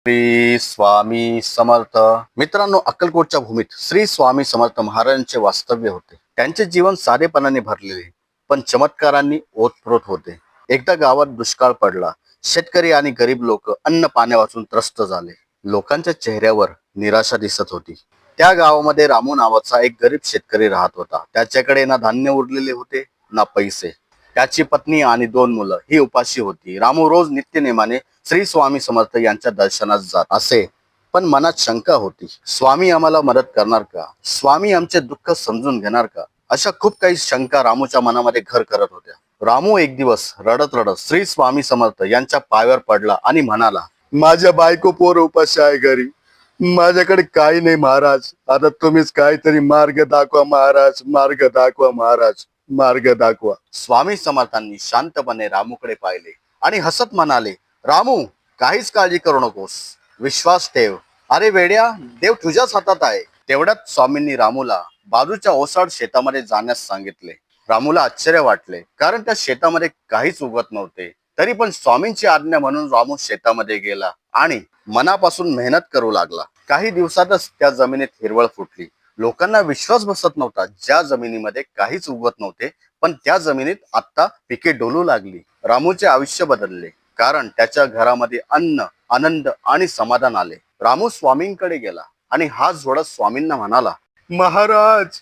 श्री स्वामी समर्थ. मित्रांनो, अक्कलकोटच्या भूमीत श्री स्वामी समर्थ महाराजांचे वास्तव्य होते. त्यांचे जीवन साधेपणाने भरलेले पण चमत्कारांनी ओतप्रोत होते. एकदा गावात दुष्काळ पडला. शेतकरी आणि गरीब लोक अन्न पाण्या वाचून त्रस्त झाले. लोकांच्या चेहऱ्यावर निराशा दिसत होती. त्या गावामध्ये रामू नावाचा एक गरीब शेतकरी राहत होता. त्याच्याकडे ना धान्य उरलेले होते ना पैसे. त्याची पत्नी आणि 2 मुलं ही उपाशी होती. रामू रोज नित्यनेमाने श्री स्वामी समर्थ यांच्या दर्शनात जात असे, पण मनात शंका होती. स्वामी आम्हाला मदत करणार का? स्वामी आमचे दुःख समजून घेणार का? अशा खूप काही शंका रामूच्या मनामध्ये घर करत होत्या. रामू एक दिवस रडत रडत श्री स्वामी समर्थ यांच्या पायावर पडला आणि म्हणाला, माझ्या बायको पोर उपाशी आहे घरी. माझ्याकडे काही नाही महाराज. आता तुम्हीच काहीतरी मार्ग दाखवा महाराज. मार्ग दाखवा महाराज. मार्ग दाखवा. स्वामी समर्थांनी शांतपणे रामूकडे पाहिले आणि हसत म्हणाले, रामू, काहीच काळजी करू नकोस. विश्वास ठेव. अरे वेड्या, देव तुझ्याच हातात आहे. तेवढ्यात स्वामींनी रामूला बाजूच्या ओसाड शेतामध्ये जाण्यास सांगितले. रामूला आश्चर्य वाटले, कारण त्या शेतामध्ये काहीच उगत नव्हते. तरी पण स्वामींची आज्ञा म्हणून रामू शेतामध्ये गेला आणि मनापासून मेहनत करू लागला. काही दिवसातच त्या जमिनीत हिरवळ फुटली. लोकांना विश्वास बसत नव्हता. ज्या जमिनीमध्ये काहीच उगवत नव्हते, पण त्या जमिनीत आता पिके डोलू लागली. रामूचे आयुष्य बदलले, कारण त्याच्या घरामध्ये अन्न, आनंद आणि समाधान आले. रामू स्वामींकडे गेला आणि हात जोडत स्वामींना म्हणाला, महाराज,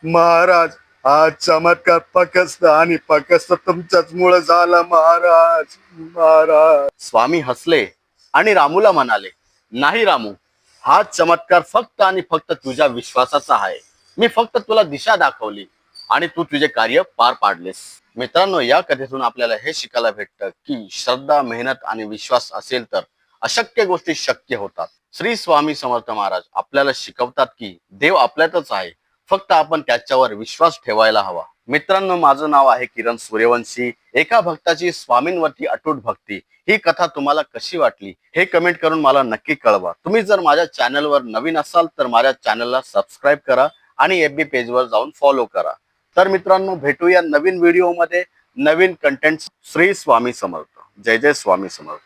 महाराज, हा चमत्कार फक्त आणि फक्त तुमच्याच मुळे झाला महाराज. महाराज. स्वामी हसले आणि रामूला म्हणाले, नाही रामू, हा चमत्कार फक्त आणि फक्त तुझ्या विश्वासाचा आहे. मी फक्त तुला दिशा दाखवली आणि तू तुझे कार्य पार पाडलेस. मित्रांनो, या कथेतून आपल्याला हे शिकायला भेटतं की श्रद्धा, मेहनत आणि विश्वास असेल तर अशक्य गोष्टी शक्य होतात. श्री स्वामी समर्थ महाराज आपल्याला शिकवतात की देव आपल्यातच आहे, फक्त आपण त्याच्यावर विश्वास ठेवायला हवा. मित्रांनो, माझं नाव आहे किरण सूर्यवंशी. एका भक्ताची स्वामींवरती अटूट भक्ती ही कथा तुम्हाला कशी वाटली हे कमेंट करून मला नक्की कळवा. तुम्ही जर माझ्या चॅनलवर नवीन असाल तर माझ्या चॅनलला सबस्क्राईब करा आणि FB पेजवर जाऊन फॉलो करा. तर मित्रांनो, भेटूया नवीन व्हिडिओमध्ये, नवीन कंटेंट. श्री स्वामी समर्थ. जय जय स्वामी समर्थ.